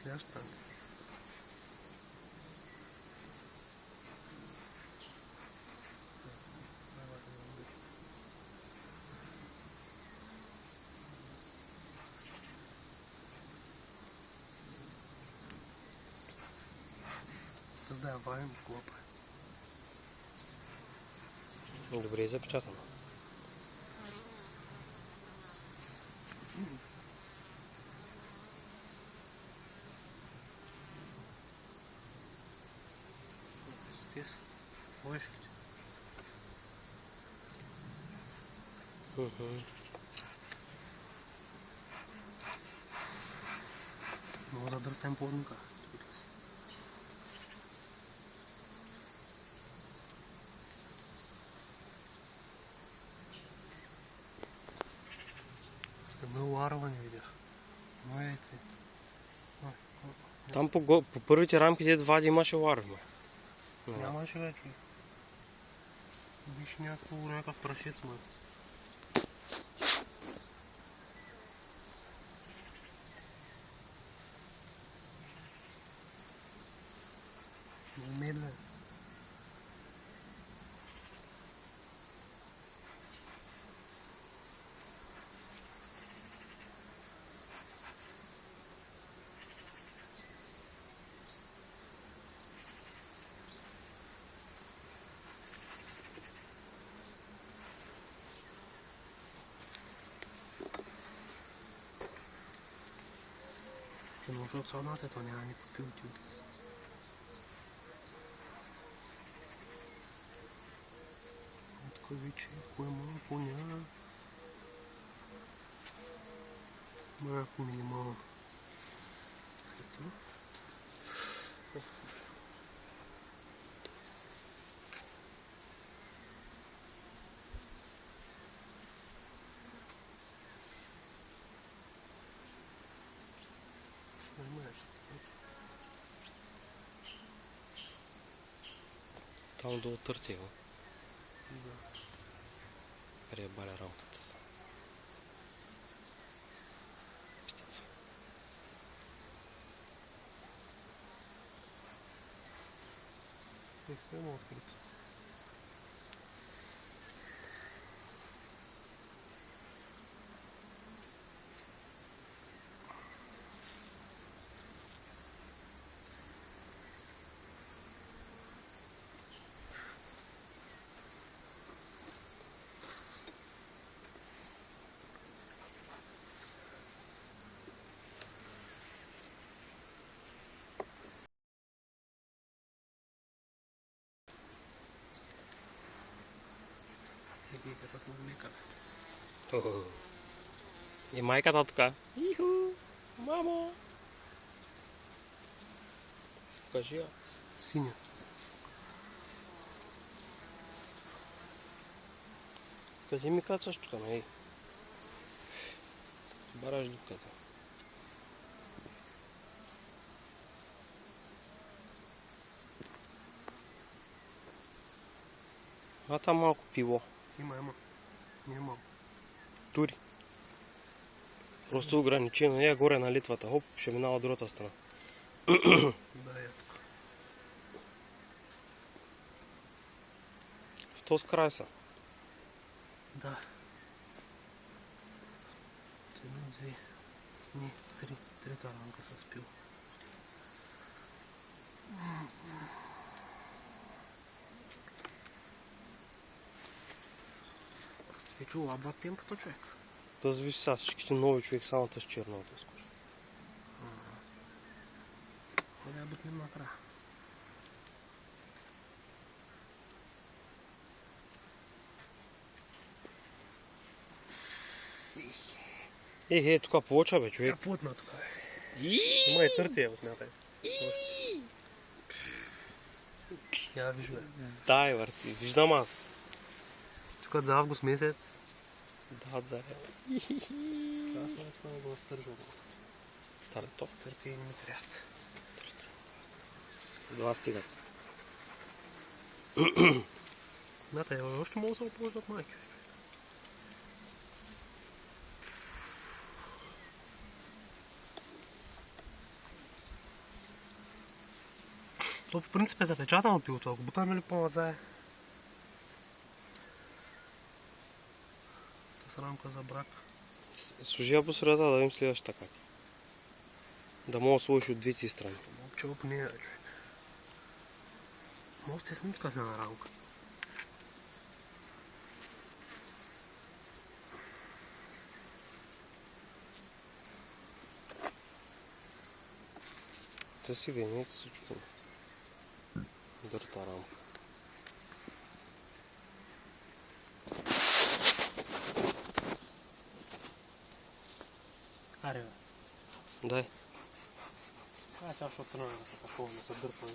Ясно там. Создаваем копы. Добре и запечатано. Здесь вышки. Ну, да дръстем по однука. Едно ларва не видях. Моите. Там по първите рамки, дед вади, имаше ларва. Нямаше вече. Виж някакъв прашец, ма. Медвед. Но защото салната то няма никакви отивки. Отковичи, кое мало поня. Малко минимално. Ето. Там долу търти го. Да. Къде е баля рамката? Питат. Какво има открито? Егейката с новоликата. И майката така. Иху, мамо! Кажи я. Синя. Кажи ми кацаш тук, ей. Бараш дупката. А там малко пиво. Има. Няма. Тури. Просто ограничено. Я горе на литвата. Хоп, ще минава от другата страна. Да, е тук. Що с край са? Да. Една, две. Не, три. Трета рамка съм спил. Е чул, аба темпото, човек. Да виж сега всичките нови човек, само с черното скоро. Ходи да бъдем накрая. Тук плоча, бе, човек. Тя плътна тук, бе. Има и търтия, отмятай. Я виж, бе. Дай, върти, виждам аз. Тук за август месец. Да, заря. Красно е това да го стържа. Тартоф. Търти не ми трябват. Два стигат. Мята, още мога да се оположат майки. То по принцип е запечатано пилото, ако бутаме ли по-назае. С рамка за брак. Служи я по средата да видим следващата как е. Да мога да сложиш от двете страни. Въобще по нея, човек. Може да сме така на рамка. Да си винете всичко. Дърта рамка. Аре, бе. Дай. Тя ще тръгне да се такова, да се дърпа.